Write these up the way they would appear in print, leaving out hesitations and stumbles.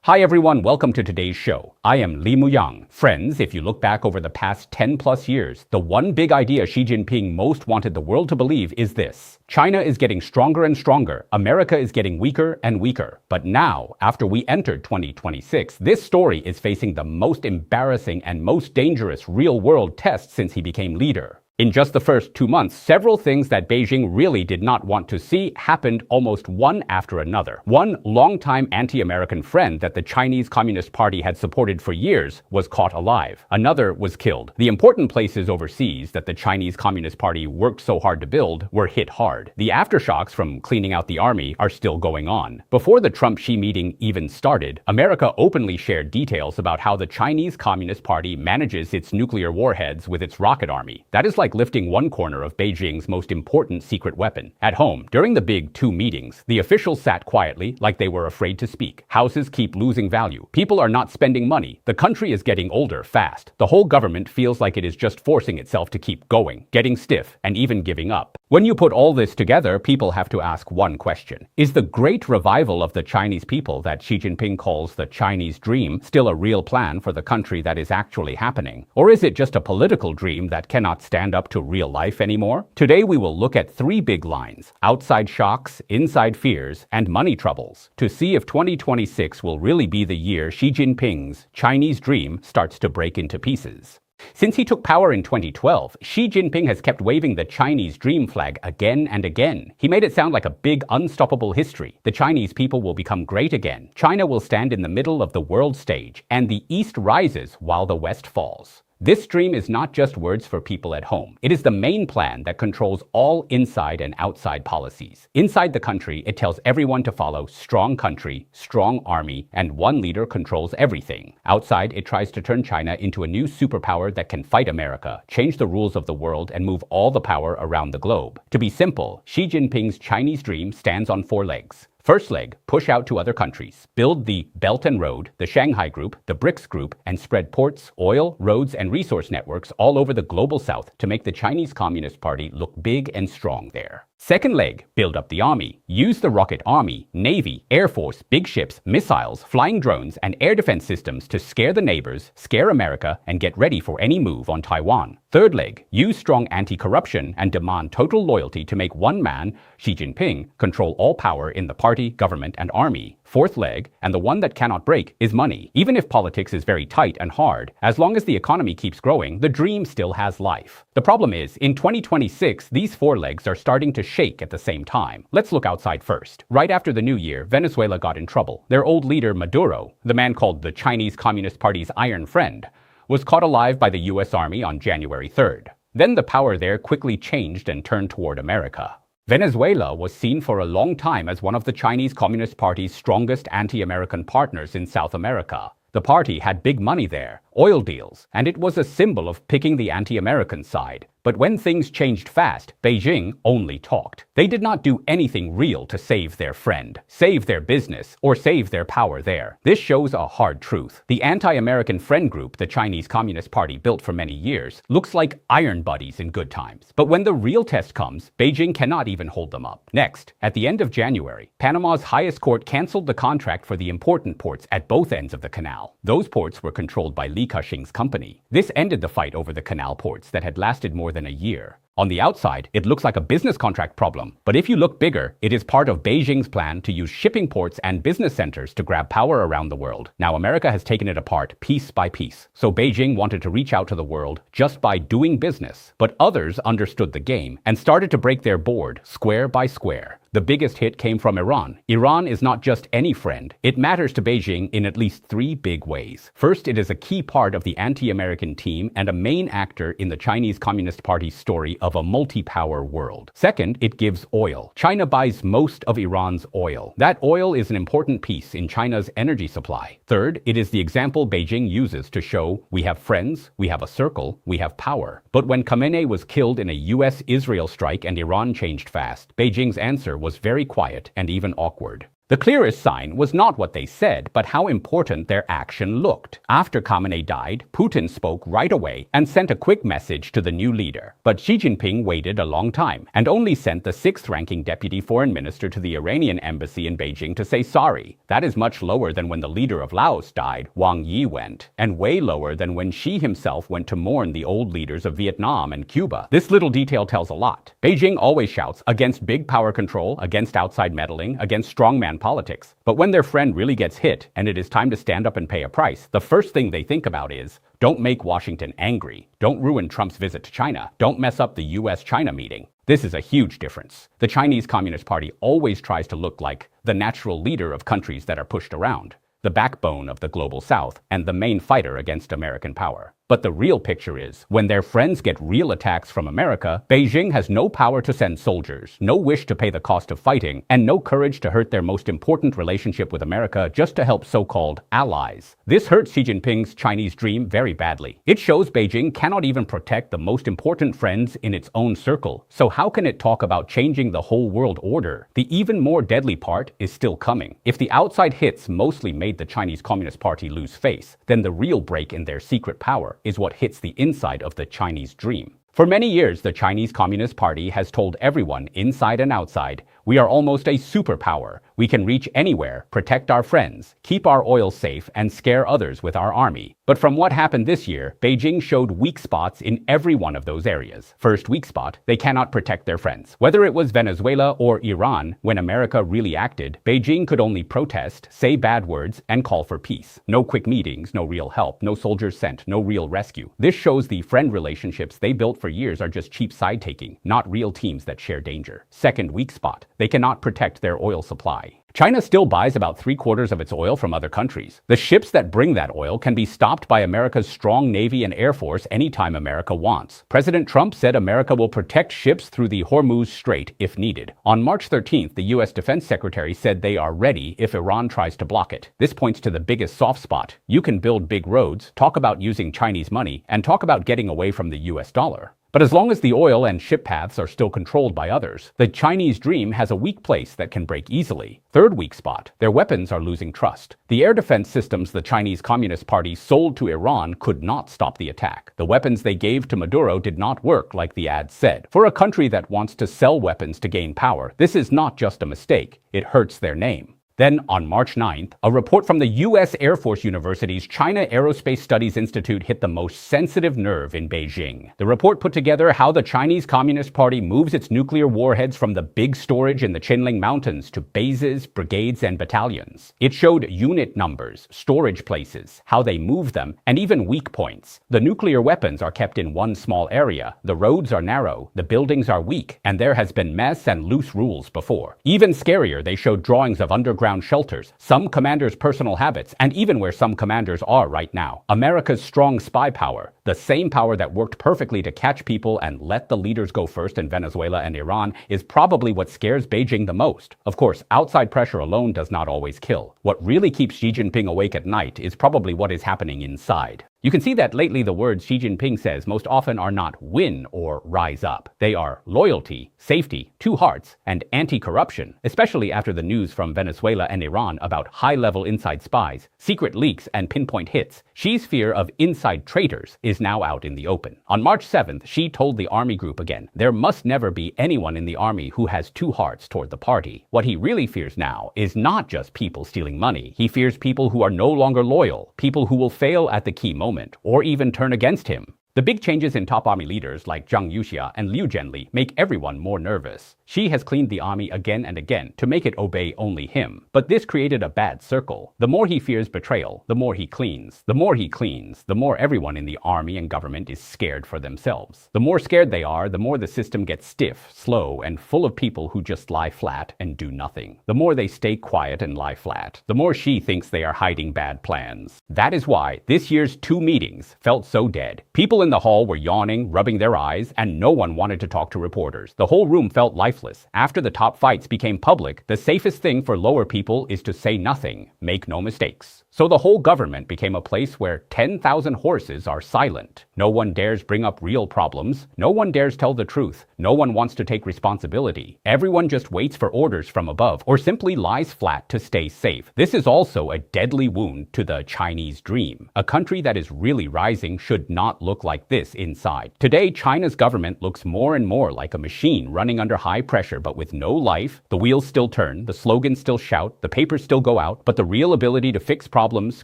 Hi everyone, welcome to today's show. I am Li Muyang. Friends, if you look back over the past 10 plus years, the one big idea Xi Jinping most wanted the world to believe is this. China is getting stronger and stronger. America is getting weaker and weaker. But now, after we entered 2026, this story is facing the most embarrassing and most dangerous real-world test since he became leader. In just the first 2 months, several things that Beijing really did not want to see happened almost one after another. One longtime anti-American friend that the Chinese Communist Party had supported for years was caught alive. Another was killed. The important places overseas that the Chinese Communist Party worked so hard to build were hit hard. The aftershocks from cleaning out the army are still going on. Before the Trump-Xi meeting even started, America openly shared details about how the Chinese Communist Party manages its nuclear warheads with its rocket army. That is like lifting one corner of Beijing's most important secret weapon. At home, during the big two meetings, the officials sat quietly like they were afraid to speak. Houses keep losing value. People are not spending money. The country is getting older fast. The whole government feels like it is just forcing itself to keep going, getting stiff, and even giving up. When you put all this together, people have to ask one question. Is the great revival of the Chinese people that Xi Jinping calls the Chinese dream still a real plan for the country that is actually happening? Or is it just a political dream that cannot stand up to real life anymore? Today we will look at three big lines: outside shocks, inside fears, and money troubles, to see if 2026 will really be the year Xi Jinping's Chinese dream starts to break into pieces. Since he took power in 2012, Xi Jinping has kept waving the Chinese dream flag again and again. He made it sound like a big, unstoppable history. The Chinese people will become great again. China will stand in the middle of the world stage, and the East rises while the West falls. This dream is not just words for people at home. It is the main plan that controls all inside and outside policies. Inside the country, it tells everyone to follow strong country, strong army, and one leader controls everything. Outside, it tries to turn China into a new superpower that can fight America, change the rules of the world, and move all the power around the globe. To be simple, Xi Jinping's Chinese dream stands on 4 legs. First leg, push out to other countries. Build the Belt and Road, the Shanghai Group, the BRICS Group, and spread ports, oil, roads, and resource networks all over the global south to make the Chinese Communist Party look big and strong there. Second leg, build up the army. Use the rocket army, navy, air force, big ships, missiles, flying drones, and air defense systems to scare the neighbors, scare America, and get ready for any move on Taiwan. Third leg, use strong anti-corruption and demand total loyalty to make one man, Xi Jinping, control all power in the party, government, and army. Fourth leg, and the one that cannot break, is money. Even if politics is very tight and hard, as long as the economy keeps growing, the dream still has life. The problem is, in 2026, these 4 legs are starting to shake at the same time. Let's look outside first. Right after the new year, Venezuela got in trouble. Their old leader, Maduro, the man called the Chinese Communist Party's Iron Friend, was caught alive by the US Army on January 3rd. Then the power there quickly changed and turned toward America. Venezuela was seen for a long time as one of the Chinese Communist Party's strongest anti-American partners in South America. The party had big money there, oil deals, and it was a symbol of picking the anti-American side. But when things changed fast, Beijing only talked. They did not do anything real to save their friend, save their business, or save their power there. This shows a hard truth. The anti-American friend group the Chinese Communist Party built for many years looks like iron buddies in good times. But when the real test comes, Beijing cannot even hold them up. Next, at the end of January, Panama's highest court canceled the contract for the important ports at both ends of the canal. Those ports were controlled by Li Ka-shing's company. This ended the fight over the canal ports that had lasted more than a year. On the outside, it looks like a business contract problem, but if you look bigger, it is part of Beijing's plan to use shipping ports and business centers to grab power around the world. Now, America has taken it apart piece by piece, so Beijing wanted to reach out to the world just by doing business. But others understood the game and started to break their board square by square. The biggest hit came from Iran. Iran is not just any friend. It matters to Beijing in at least 3 big ways. First, it is a key part of the anti-American team and a main actor in the Chinese Communist Party's story of a multi-power world. Second, it gives oil. China buys most of Iran's oil. That oil is an important piece in China's energy supply. Third, it is the example Beijing uses to show we have friends, we have a circle, we have power. But when Khamenei was killed in a US-Israel strike and Iran changed fast, Beijing's answer was very quiet and even awkward. The clearest sign was not what they said, but how important their action looked. After Khamenei died, Putin spoke right away and sent a quick message to the new leader. But Xi Jinping waited a long time and only sent the 6th-ranking deputy foreign minister to the Iranian embassy in Beijing to say sorry. That is much lower than when the leader of Laos died, Wang Yi went, and way lower than when Xi himself went to mourn the old leaders of Vietnam and Cuba. This little detail tells a lot. Beijing always shouts against big power control, against outside meddling, against strongman politics. But when their friend really gets hit and it is time to stand up and pay a price, the first thing they think about is, don't make Washington angry. Don't ruin Trump's visit to China. Don't mess up the US-China meeting. This is a huge difference. The Chinese Communist Party always tries to look like the natural leader of countries that are pushed around, the backbone of the global South, and the main fighter against American power. But the real picture is, when their friends get real attacks from America, Beijing has no power to send soldiers, no wish to pay the cost of fighting, and no courage to hurt their most important relationship with America just to help so-called allies. This hurts Xi Jinping's Chinese dream very badly. It shows Beijing cannot even protect the most important friends in its own circle. So how can it talk about changing the whole world order? The even more deadly part is still coming. If the outside hits mostly made the Chinese Communist Party lose face, then the real break in their secret power is what hits the inside of the Chinese dream. For many years, the Chinese Communist Party has told everyone, inside and outside, we are almost a superpower. We can reach anywhere, protect our friends, keep our oil safe, and scare others with our army. But from what happened this year, Beijing showed weak spots in every one of those areas. First weak spot, they cannot protect their friends. Whether it was Venezuela or Iran, when America really acted, Beijing could only protest, say bad words, and call for peace. No quick meetings, no real help, no soldiers sent, no real rescue. This shows the friend relationships they built for years are just cheap side-taking, not real teams that share danger. Second weak spot, they cannot protect their oil supply. China still buys about 3/4 of its oil from other countries. The ships that bring that oil can be stopped by America's strong Navy and Air Force anytime America wants. President Trump said America will protect ships through the Hormuz Strait if needed. On March 13th, the U.S. Defense Secretary said they are ready if Iran tries to block it. This points to the biggest soft spot. You can build big roads, talk about using Chinese money, and talk about getting away from the U.S. dollar. But as long as the oil and ship paths are still controlled by others, the Chinese dream has a weak place that can break easily. Third weak spot, their weapons are losing trust. The air defense systems the Chinese Communist Party sold to Iran could not stop the attack. The weapons they gave to Maduro did not work like the ad said. For a country that wants to sell weapons to gain power, this is not just a mistake, it hurts their name. Then, on March 9th, a report from the U.S. Air Force University's China Aerospace Studies Institute hit the most sensitive nerve in Beijing. The report put together how the Chinese Communist Party moves its nuclear warheads from the big storage in the Qinling Mountains to bases, brigades, and battalions. It showed unit numbers, storage places, how they move them, and even weak points. The nuclear weapons are kept in one small area, the roads are narrow, the buildings are weak, and there has been mess and loose rules before. Even scarier, they showed drawings of underground shelters, some commanders' personal habits, and even where some commanders are right now. America's strong spy power, the same power that worked perfectly to catch people and let the leaders go first in Venezuela and Iran, is probably what scares Beijing the most. Of course, outside pressure alone does not always kill. What really keeps Xi Jinping awake at night is probably what is happening inside. You can see that lately the words Xi Jinping says most often are not win or rise up. They are loyalty, safety, two hearts, and anti-corruption, especially after the news from Venezuela and Iran about high-level inside spies, secret leaks, and pinpoint hits. Xi's fear of inside traitors is now out in the open. On March 7th, Xi told the army group again, there must never be anyone in the army who has two hearts toward the party. What he really fears now is not just people stealing money. He fears people who are no longer loyal, people who will fail at the key moment, or even turn against him. The big changes in top army leaders like Zhang Yuxia and Liu Zhenli make everyone more nervous. Xi has cleaned the army again and again to make it obey only him. But this created a bad circle. The more he fears betrayal, the more he cleans. The more he cleans, the more everyone in the army and government is scared for themselves. The more scared they are, the more the system gets stiff, slow, and full of people who just lie flat and do nothing. The more they stay quiet and lie flat, the more Xi thinks they are hiding bad plans. That is why this year's 2 meetings felt so dead. People in the hall were yawning, rubbing their eyes, and no one wanted to talk to reporters. The whole room felt lifeless. After the top fights became public, the safest thing for lower people is to say nothing. Make no mistakes. So the whole government became a place where 10,000 horses are silent. No one dares bring up real problems. No one dares tell the truth. No one wants to take responsibility. Everyone just waits for orders from above or simply lies flat to stay safe. This is also a deadly wound to the Chinese dream. A country that is really rising should not look like this inside. Today, China's government looks more and more like a machine running under high pressure but with no life. The wheels still turn, the slogans still shout, the papers still go out, but the real ability to fix problems,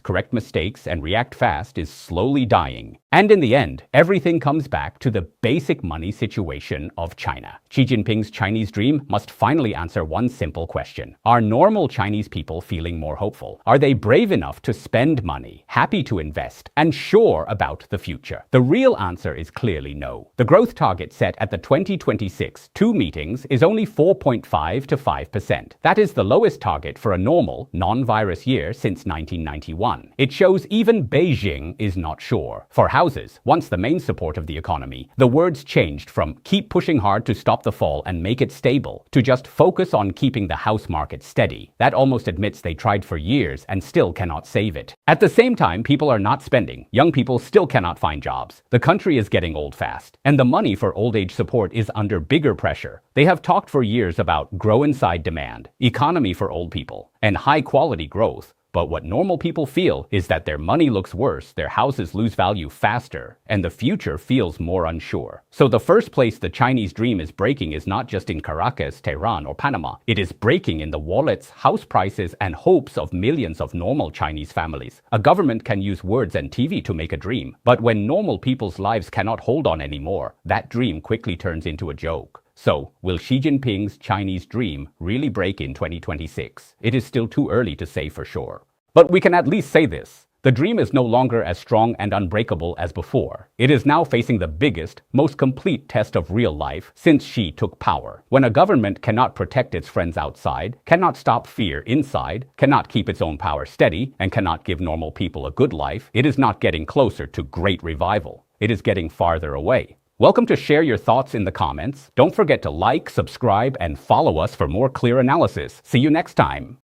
correct mistakes, and react fast is slowly dying. And in the end, everything comes back to the basic money situation of China. Xi Jinping's Chinese dream must finally answer one simple question. Are normal Chinese people feeling more hopeful? Are they brave enough to spend money, happy to invest, and sure about the future? The real answer is clearly no. The growth target set at the 2026 two meetings is only 4.5 to 5%. That is the lowest target for a normal, non-virus year since 1991. It shows even Beijing is not sure. For houses, once the main support of the economy, the words changed from keep pushing hard to stop the fall and make it stable to just focus on keeping the house market steady. That almost admits they tried for years and still cannot save it. At the same time, people are not spending. Young people still cannot find jobs. The country is getting old fast, and the money for old age support is under bigger pressure. They have talked for years about grow inside demand, economy for old people, and high quality growth. But what normal people feel is that their money looks worse, their houses lose value faster, and the future feels more unsure. So the first place the Chinese dream is breaking is not just in Caracas, Tehran, or Panama. It is breaking in the wallets, house prices, and hopes of millions of normal Chinese families. A government can use words and TV to make a dream, but when normal people's lives cannot hold on anymore, that dream quickly turns into a joke. So, will Xi Jinping's Chinese dream really break in 2026? It is still too early to say for sure. But we can at least say this. The dream is no longer as strong and unbreakable as before. It is now facing the biggest, most complete test of real life since Xi took power. When a government cannot protect its friends outside, cannot stop fear inside, cannot keep its own power steady, and cannot give normal people a good life, it is not getting closer to great revival. It is getting farther away. Welcome to share your thoughts in the comments. Don't forget to like, subscribe, and follow us for more clear analysis. See you next time.